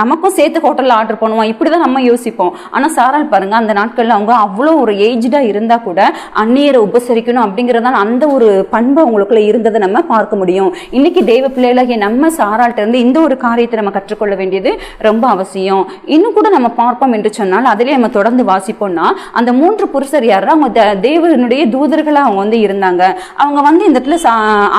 நமக்கும் சேர்த்து ஹோட்டல்ல ஆர்டர் பண்ணுவோம், இப்படிதான் நம்ம யோசிப்போம். ஆனா சாராள் பாருங்க, அந்த நாட்கள்ல அவங்க அவ்வளோ ஒரு ஏஜ்டா இருந்தா கூட அந்நியரை உபசரிக்கணும் அப்படிங்கிறதான அந்த ஒரு பண்பு அவங்களுக்குள்ள இருந்ததை நம்ம பார்க்க முடியும். இன்னைக்கு தெய்வ பிள்ளைகளாகிய நம்ம சாராள்கிட்ட இருந்து இந்த ஒரு காரியத்தை நம்ம கற்றுக்கொள்ள வேண்டியது ரொம்ப அவசியம். இன்னும் கூட நம்ம பார்ப்போம் என்று சொன்னால் அதிலே நம்ம தொடர்ந்து வாசிப்போம்னா, அந்த 3 புருஷர் யாரு, அவங்க தேவனுடைய தூதர்களா அவங்க வந்து இருந்தாங்க. அவங்க வந்து இந்த இடத்துல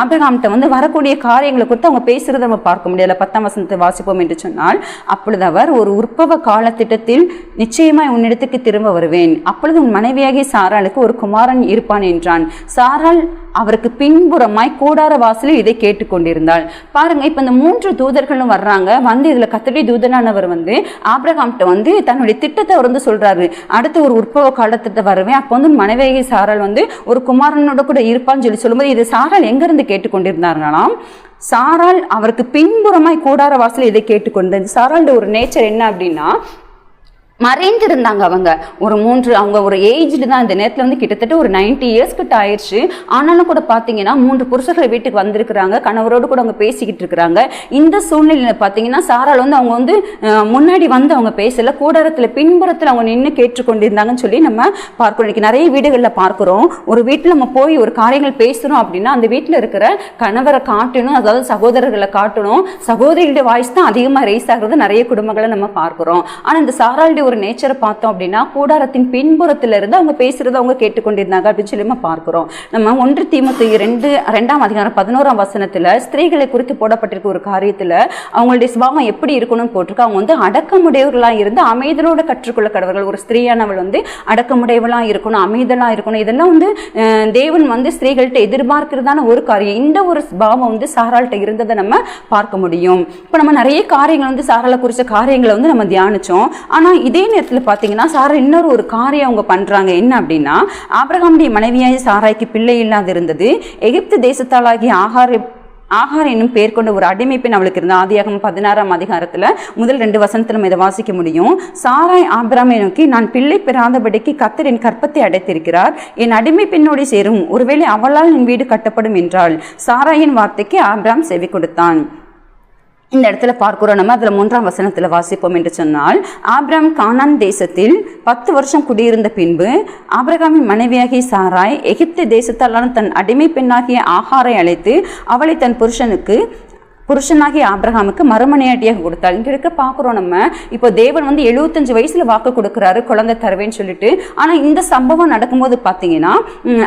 ஆபிரகாம்கிட்ட வந்து வரக்கூடிய காரியங்களை குறித்து அவங்க பேசுறதை நம்ம பார்க்க முடியல. 10ஆம் வசனத்தை வாசிப்போம் என்று சொன்னால், அப்பொழுது அவர், ஒரு உற்பவ காலத்திட்டத்தில் நிச்சயமாய் உன்னிடத்துக்கு திரும்ப வருவேன், அப்பொழுது உன் மனைவியாகிய சாராளுக்கு ஒரு குமாரன் இருப்பான் என்றான். சாராள் அவருக்கு பின்புறமாய் கூடார வாசலில் இதை கேட்டுக்கொண்டிருந்தாள். பாருங்க, இப்ப இந்த 3 தூதர்களும் வர்றாங்க. வந்து இதுல கர்த்தருடைய தூதனானவர் வந்து ஆபிரகாம்கிட்ட வந்து தன்னுடைய திட்டத்தை வந்து சொல்றாரு, அடுத்து ஒரு உற்பவ காலத்திட்ட வருவேன், அப்போ வந்து மனைவியாகிய சாராள் வந்து ஒரு குமாரனோட கூட இருப்பான்னு சொல்லும்போது இது சாராள் எங்க இருந்து கேட்டுக்கொண்டிருந்தார்களாம்? சாராள் அவருக்கு பின்புறமாய் கூடார வாசலில் இதை கேட்டுக்கொண்டு. சாராளுடைய ஒரு நேச்சர் என்ன அப்படின்னா, மறைந்திருந்தாங்க. அவங்க அவங்க ஒரு ஏஜ்டு தான். இந்த நேரத்தில் வந்து கிட்டத்தட்ட ஒரு 90 இயர்ஸ் கிட்ட ஆயிடுச்சு. ஆனாலும் கூட பார்த்தீங்கன்னா 3 புருஷர்கள் வீட்டுக்கு வந்திருக்கிறாங்க, கணவரோடு கூட அவங்க பேசிக்கிட்டு இருக்கிறாங்க. இந்த சூழ்நிலையில் பார்த்தீங்கன்னா சாராள் வந்து அவங்க வந்து முன்னாடி வந்து அவங்க பேசல, கூடாரத்தில் பின்புறத்தில் அவங்க நின்று கேட்டுக்கொண்டிருந்தாங்கன்னு சொல்லி நம்ம பார்க்கிறோம். இன்னைக்கு நிறைய வீடுகளில் பார்க்குறோம், ஒரு வீட்டில் நம்ம போய் ஒரு காரியங்கள் பேசுகிறோம் அப்படின்னா அந்த வீட்டில் இருக்கிற கணவரை காட்டணும், அதாவது சகோதரர்களை காட்டணும், சகோதரிகளுடைய வாய்ஸ் தான் அதிகமாக ரைஸ் ஆகுறது நிறைய குடும்பங்களை நம்ம பார்க்குறோம். ஆனால் இந்த சாராளுடைய ஒரு நேச்சரை பார்த்தோம் அப்படின்னா கூடாரத்தின் பின்புறத்துல இருந்து அவங்க பேசுறதை அவங்க கேட்டுக்கொண்டிருந்தாங்க அப்படின்னு சொல்லி நம்ம பார்க்கிறோம். நம்ம 1 தீமோத்தேயு 2ஆம் அதிகாரம் 11ஆம் வசனத்துல ஸ்திரீகளை குறித்து போடப்பட்டிருக்க ஒரு காரியத்துல அவங்களுடைய சுபாவம் எப்படி இருக்கணும்னு போட்டிருக்கு. அவங்க வந்து அடக்கமுடையவர்களா இருந்து அமைதலோட கற்றுக்கொள்ள கடவர்கள். ஒரு ஸ்திரீயானவள் வந்து அடக்கமுடையவளா இருக்கணும், அமைதலா இருக்கணும். இதெல்லாம் வந்து தேவன் வந்து ஸ்திரீகள்கிட்ட எதிர்பார்க்கிறதான ஒரு காரியம். இந்த ஒரு பாவம் வந்து சாராள்கிட்ட இருந்ததை நம்ம பார்க்க முடியும். இப்போ நம்ம நிறைய காரியங்கள் வந்து சாராளை குறித்த காரியங்களை வந்து நம்ம தியானிச்சோம். ஆனால் இதே நேரத்தில் பார்த்தீங்கன்னா சாரா இன்னொரு ஒரு காரியம் அவங்க பண்றாங்க. என்ன அப்படின்னா, ஆபிரகாமுடைய மனைவியாய் சாராய்க்கு பிள்ளை இல்லாது இருந்தது. எகிப்து தேசத்தாளாகிய ஆகார் என்னும் பேர் கொண்ட ஒரு அடிமை பெண் அவளுக்கு இருந்த. ஆதியாகமம் 16ஆம் அதிகாரத்துல முதல் 2 வசனத்துல நம்ம இதை வாசிக்க முடியும். சாராய் ஆபிரகாமை நோக்கி, நான் பிள்ளை பெறாதபடிக்கு கர்த்தர் என் கற்பத்தை அடைத்திருக்கிறார், என் அடிமை பெண்ணோடு சேரும், ஒருவேளை அவளால் என் வீடு கட்டப்படும் என்றாள். சாராயின் வார்த்தைக்கு ஆபிரகாம் செவி கொடுத்தான். இந்த இடத்துல பார்க்கிறோம் நம்ம. அதில் 3ஆம் வசனத்தில் வாசிப்போம் என்று சொன்னால், ஆபிரகாம் கானான் தேசத்தில் 10 வருஷம் குடியிருந்த பின்பு ஆபிரகாமின் மனைவியாகிய சாராய் எகிப்து தேசத்தாலான தன் அடிமை பெண்ணாகிய ஆகாரை அழைத்து அவளை தன் புருஷனாகிய ஆபிரகாமுக்கு மறுமனையாட்டியாக கொடுத்தாள். இங்க இருக்க பார்க்குறோம் நம்ம. இப்போ தேவன் வந்து 75 வயசுல வாக்கு கொடுக்குறாரு குழந்தை தருவேன்னு சொல்லிட்டு. ஆனா இந்த சம்பவம் நடக்கும்போது பார்த்தீங்கன்னா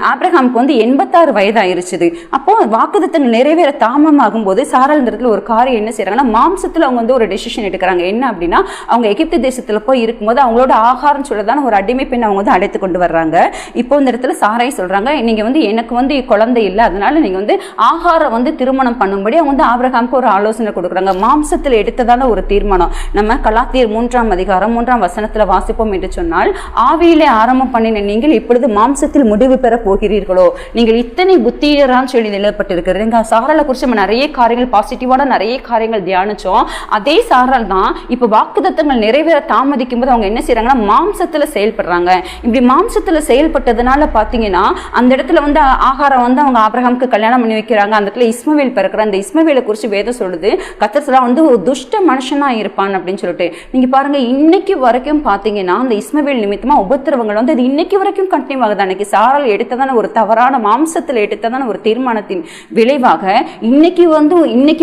ஆபிரகாமுக்கு வந்து 86 வயது ஆயிருச்சுது. அப்போ வாக்குத்தத்தங்கள் நிறைவேற தாமமாகும் போது சாராள் இந்த இடத்துல ஒரு காரியம் என்ன செய்யறாங்கன்னா, மாம்சத்துல அவங்க வந்து ஒரு டெசிஷன் எடுக்கிறாங்க. என்ன அப்படின்னா, அவங்க எகிப்து தேசத்துல போய் இருக்கும்போது அவங்களோட ஆகாரம் சொல்லதான ஒரு அடிமை பெண் அவங்க வந்து அடைத்து கொண்டு வர்றாங்க. இப்போ இந்த இடத்துல சாராய் சொல்றாங்க, நீங்க வந்து எனக்கு வந்து குழந்தை இல்லை, அதனால நீங்க வந்து ஆகாரம் வந்து திருமணம் பண்ணும்படி அவங்க வந்து ஆபிரகாம் ஒரு ஆலோசனை கொடுக்குறாங்க. மாம்சத்தில் எடுத்ததான ஒரு தீர்மானம். நம்ம கலாத்தியர் 3ஆம் அதிகாரம் 3ஆம் வசனத்துல வாசிப்போம் என்று சொன்னால், ஆவியிலே ஆரம்பம் பண்ணின நீங்கள் இப்பொழுது மாம்சத்தில் முடிவு பெற போகிறீர்களோ, நீங்கள் இத்தனை புத்தியரான்னு சொல்லி நிலப்பட்டிருக்கிறது. சாராளை குறித்து நம்ம நிறைய காரியங்கள் பாசிட்டிவான நிறைய காரியங்கள் தியானிச்சோம். அதே சாராள் தான் இப்ப வாக்குத்தத்தங்கள் நிறைவேற தாமதிக்கும் போது அவங்க என்ன செய்யறாங்கன்னா மாம்சத்துல செயல்படுறாங்க. இப்படி மாம்சத்துல செயல்பட்டதுனால பாத்தீங்கன்னா அந்த இடத்துல வந்து ஆகாரம் வந்து அவங்க ஆபிரகாமுக்கு கல்யாணம் பண்ணி வைக்கிறாங்க. அந்த இடத்துல இஸ்மவேல் பிறக்கிற. அந்த இஸ்மவேலை குறித்து வேதம் சொல்லுது, கர்த்தர் வந்து ஒரு துஷ்ட மனுஷனா இருப்பான் அப்படின்னு சொல்லிட்டு. நீங்க பாருங்க, இன்னைக்கு வரைக்கும் பாத்தீங்கன்னா அந்த இஸ்மவேல் நிமித்தமா உபத்திரவங்கள் வந்து அது இன்னைக்கு வரைக்கும் கண்டினியூ ஆகுது. அன்னைக்கு சாராள் எடுத்ததான ஒரு தவறான மாம்சத்தில் எடுத்ததான ஒரு தீர்மானத்தின் விளைவாக இன்னைக்கு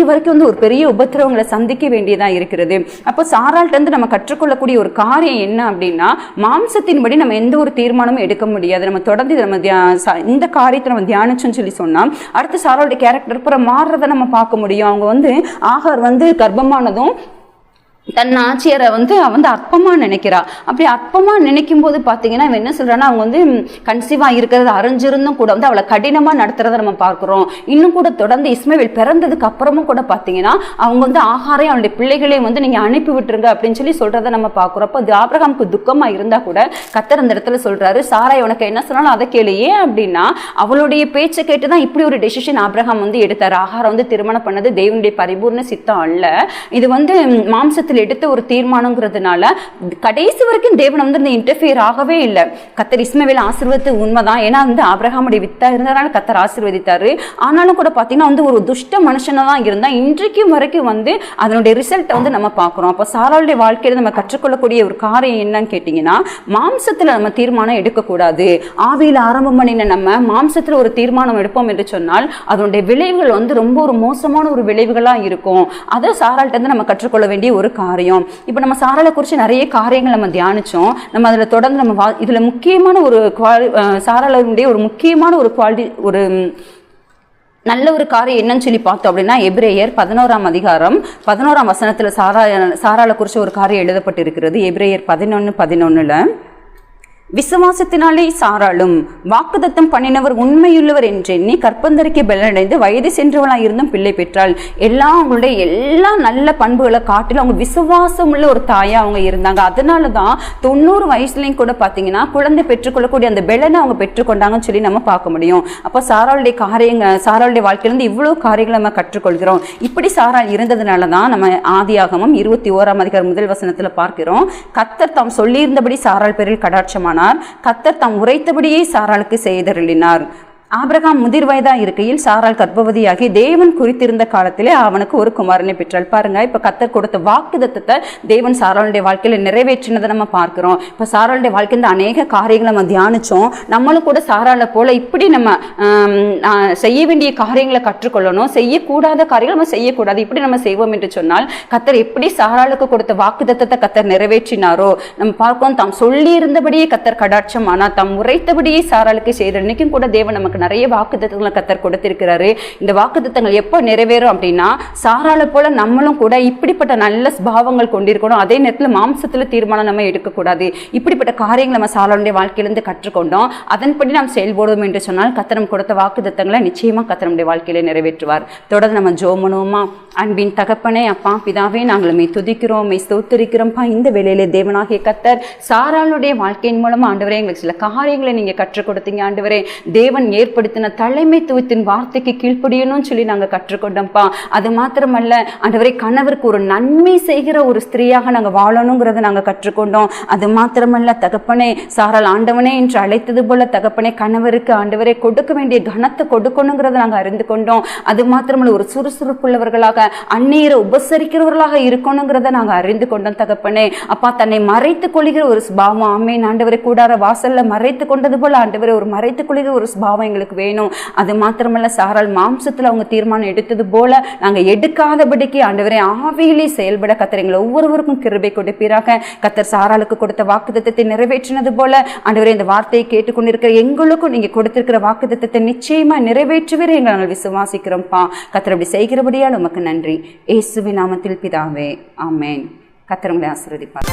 வரைக்கும் வந்து ஒரு பெரிய உபத்திரவங்களை சந்திக்க வேண்டியதா இருக்கிறது. அப்போ சாராள்கிட்ட இருந்து நம்ம கற்றுக்கொள்ளக்கூடிய ஒரு காரியம் என்ன அப்படின்னா, மாம்சத்தின்படி நம்ம எந்த ஒரு தீர்மானமும் எடுக்க முடியாது. நம்ம தொடர்ந்து நம்ம இந்த காரியத்தை நம்ம தியானிச்சோன்னு சொல்லி சொன்னா அடுத்து சாராளுடைய கேரக்டர் அப்புறம் மாறுறதை நம்ம பார்க்க முடியும். அவங்க வந்து ஆகார் வந்து கர்ப்பமானதும் தன் ஆட்சியரை வந்து அற்பமா நினைக்கிறா. அப்படி அற்பமா நினைக்கும் போது பாத்தீங்கன்னா அவன் என்ன சொல்றான்னா, அவங்க வந்து கன்சீவா இருக்கிறது அறிஞ்சிருந்தும் கூட வந்து அவளை கடினமா நடத்துறதை நம்ம பார்க்கிறோம். இன்னும் கூட தொடர்ந்து இஸ்மவேல் பிறந்ததுக்கு அப்புறமும் கூட பாத்தீங்கன்னா அவங்க வந்து ஆகாரையும் அவனுடைய பிள்ளைகளையும் வந்து நீங்க அனுப்பி விட்டுருங்க அப்படின்னு சொல்லி சொல்றதை நம்ம பார்க்கிறோம். அப்போ அது ஆபிரகாமுக்கு துக்கமா இருந்தா கூட கர்த்தர் அந்த இடத்துல சொல்றாரு, சாராய் உனக்கு என்ன சொன்னாலும் அதை கேளு. ஏன் அப்படின்னா அவளுடைய பேச்சை கேட்டுதான் இப்படி ஒரு டெசிஷன் ஆபிரகாம் வந்து எடுத்தாரு. ஆகாரம் வந்து திருமணம் பண்ணது தேவனுடைய பரிபூர்ண சித்தம் அல்ல, இது வந்து மாம்சத்தில் எடுத்த ஒரு தீர்மானம்ங்கிறதுனால கடைசி வரைக்கும் தேவன் வந்து இந்த இன்டர்ஃபியர் ஆகவே இல்லை. கர்த்தர் இஸ்மவேல் ஆசீர்வதித்து உண்மைதான், ஏன்னா வந்து ஆபிரகாமுடைய வித்தா இருந்ததுனால கர்த்தர் ஆசீர்வதித்தாரு. ஆனாலும் கூட பாத்தீங்கன்னா வந்து ஒரு துஷ்ட மனுஷனா தான் இருந்தா இன்றைக்கும் வரைக்கும் வந்து அதனுடைய ரிசல்ட் வந்து நம்ம பார்க்கிறோம். அப்போ சாராளுடைய வாழ்க்கையில நம்ம கற்றுக்கொள்ளக்கூடிய ஒரு காரியம் என்னன்னு கேட்டீங்கன்னா, மாம்சத்துல நம்ம தீர்மானம் எடுக்கக்கூடாது. ஆவியில ஆரம்பம் பண்ணின நம்ம மாம்சத்துல ஒரு தீர்மானம் எடுப்போம் என்று சொன்னால் அதனுடைய விளைவுகள் வந்து ரொம்ப ஒரு மோசமான ஒரு விளைவுகளா இருக்கும். அதை சாராள்கிட்ட இருந்து நம்ம கற்றுக்கொள்ள வேண்டிய ஒரு காரியம். இப்போ நம்ம சாராளை குறித்து நிறைய காரியங்கள் நம்ம தியானிச்சோம். நம்ம அதில் தொடர்ந்து நம்ம இதுல முக்கியமான ஒரு சாராளுடைய ஒரு முக்கியமான ஒரு குவாலிட்டி, ஒரு நல்ல ஒரு காரியம் என்னன்னு சொல்லி பார்த்தோம் அப்படின்னா, எபிரேயர் 11ஆம் அதிகாரம் 11ஆம் வசனத்துல சாராளை குறித்து ஒரு காரியம் எழுதப்பட்டிருக்கிறது. எபிரேயர் 11:11 விசுவாசத்தினாலே சாராளும் வாக்குத்தத்தம் பண்ணினவர் உண்மையுள்ளவர் என்றெண்ணி கற்பந்தரிக்கு பலனடைந்து வயது சென்றவளாய் இருந்தும் பிள்ளை பெற்றாள். அவங்களுடைய எல்லா நல்ல பண்புகளை காட்டிலும் அவங்க விசுவாசம் உள்ள ஒரு தாயா அவங்க இருந்தாங்க. அதனாலதான் 90 வயசுலையும் கூட பாத்தீங்கன்னா குழந்தை பெற்றுக்கொள்ளக்கூடிய அந்த பலனை அவங்க பெற்றுக்கொண்டாங்கன்னு சொல்லி நம்ம பார்க்க முடியும். அப்போ சாராளுடைய வாழ்க்கையிலிருந்து இவ்வளவு காரியங்களை நம்ம கற்றுக்கொள்கிறோம். இப்படி சாராள் இருந்ததுனாலதான் நம்ம ஆதியாகமம் 21ஆம் அதிகாரம் முதல் வசனத்துல பார்க்கிறோம், கர்த்தர் தாம் சொல்லியிருந்தபடி சாராள் பேரில் கடாட்சமான கர்த்தர் தாம் உரைத்தபடியே சாராளுக்கு செய்தருளினார். ஆபிரகாம் முதிர் வயதா இருக்கையில் சாராள் கர்ப்பவதியாகி தேவன் குறித்திருந்த காலத்திலே அவனுக்கு ஒரு குமாரனை பெற்றாள். பாருங்க, இப்ப கர்த்தர் கொடுத்த வாக்குத்தத்தத்தை தேவன் சாராளுடைய வாழ்க்கையில நிறைவேற்றினதை நம்ம பார்க்கிறோம். இப்ப சாராளுடைய வாழ்க்கையில அநேக காரியங்களை நம்ம தியானிச்சோம். நம்மளும் கூட சாராளை போல இப்படி நம்ம செய்ய வேண்டிய காரியங்களை கற்றுக்கொள்ளணும், செய்யக்கூடாத காரியங்களை நம்ம செய்யக்கூடாது. இப்படி நம்ம செய்வோம் என்று சொன்னால் கர்த்தர் எப்படி சாராளுக்கு கொடுத்த வாக்குத்தத்தத்தை கர்த்தர் நிறைவேற்றினாரோ நம்ம பார்க்கிறோம். தாம் சொல்லி இருந்தபடியே கர்த்தர் கடாட்சம், ஆனா தாம் உரைத்தபடியே சாராளுக்கு செய்த இன்னைக்கும் கூட தேவன் நமக்கு நிறைய வாக்குத்தத்தங்களை கர்த்தர் கொடுத்திருக்கிறாரு. இந்த வாக்குத்தத்தங்கள் எப்போ நிறைவேறும் அப்படின்னா சாராளை போல நம்மளும் கூட இப்படிப்பட்ட நல்ல சுபாவங்கள் கொண்டிருக்கணும். அதே நேரத்தில் மாம்சத்துல தீர்மானம் நம்ம எடுக்கக்கூடாது. இப்படிப்பட்ட காரியங்கள் நம்ம சாராளுடைய வாழ்க்கையிலிருந்து கற்றுக்கொண்டோம். அதன்படி நாம் செயல்படுவோம் என்று சொன்னால் கர்த்தர் நமக்கு கொடுத்த வாக்குத்தத்தங்களை நிச்சயமா கர்த்தர் நம்முடைய வாழ்க்கையில நிறைவேற்றுவார். தொடர்ந்து நம்ம ஜெபம் பண்ணுவோமா? அன்பின் தகப்பனே, அப்பா பிதாவே, நாங்கள் துதிக்கிறோம், ஸ்தோத்திரிக்கிறோம்ப்பா. இந்த வேளையிலே தேவனாகிய கர்த்தர் சாராளுடைய வாழ்க்கையின் மூலமா ஆண்டவரே எங்களுக்கு சில காரியங்களை நீங்க கற்றுக் கொடுத்தீங்க. ஆண்டவரே, தேவன் ஏற்படுத்தின தலைமைத்துவத்தின் வார்த்தைக்கு கீழ்ப்படியணும்னு சொல்லி நாங்கள் கற்றுக்கொண்டோம்ப்பா. அது மாத்திரமல்ல ஆண்டவரே, கணவருக்கு ஒரு நன்மை செய்கிற ஒரு ஸ்திரீயாக நாங்கள் வாழணுங்கிறத நாங்கள் கற்றுக்கொண்டோம். அது மாத்திரமல்ல தகப்பனே, சாராள் ஆண்டவனே என்று அழைத்தது போல தகப்பனே கணவருக்கு ஆண்டவரே கொடுக்க வேண்டிய கனத்தை கொடுக்கணுங்கிறத நாங்கள் அறிந்து கொண்டோம். அது மாத்திரமல்ல ஒரு சுறுசுறுப்புள்ளவர்களாக அந்நீரை உபசரிக்கிறவர்களாக இருக்கணுங்கிறத நாங்கள் அறிந்து கொண்டோம். தகப்பனே அப்பா, தன்னை மறைத்துக் கொள்கிற ஒரு சுபாவம், ஆமேன் ஆண்டவரை, கூடார வாசல்ல மறைத்து கொண்டது போல ஆண்டவரை ஒரு மறைத்துக் கொள்கிற ஒரு சுபாவம் எங்களுக்கு வேணும். அது மாத்திரமல்ல சாராள் மாம்சத்துல அவங்க தீர்மானம் எடுத்தது போல நாங்க எடுக்காதபடிக்கு ஆண்டவரே ஆவியிலே செயல்பட கர்த்தர் எங்களை ஒவ்வொருவருக்கும் கிருபை கொடுப்பீராக. கர்த்தர் சாராளுக்கு கொடுத்த வாக்குத்தத்தத்தை நிறைவேற்றினது போல ஆண்டவரே இந்த வார்த்தையை கேட்டுக்கொண்டிருக்கிற எங்களுக்கும் நீங்க கொடுத்திருக்கிற வாக்குத்தத்தத்தை நிச்சயமா நிறைவேற்றுவீர் எங்களை நாங்கள் விசுவாசிக்கிறோம்ப்பா. கர்த்தர் அப்படி செய்கிறபடியால் உமக்கு நன்றி. இயேசுவின் நாமத்தில் பிதாவே, ஆமென். கர்த்தர் உங்களை ஆசீர்வதிப்பார்.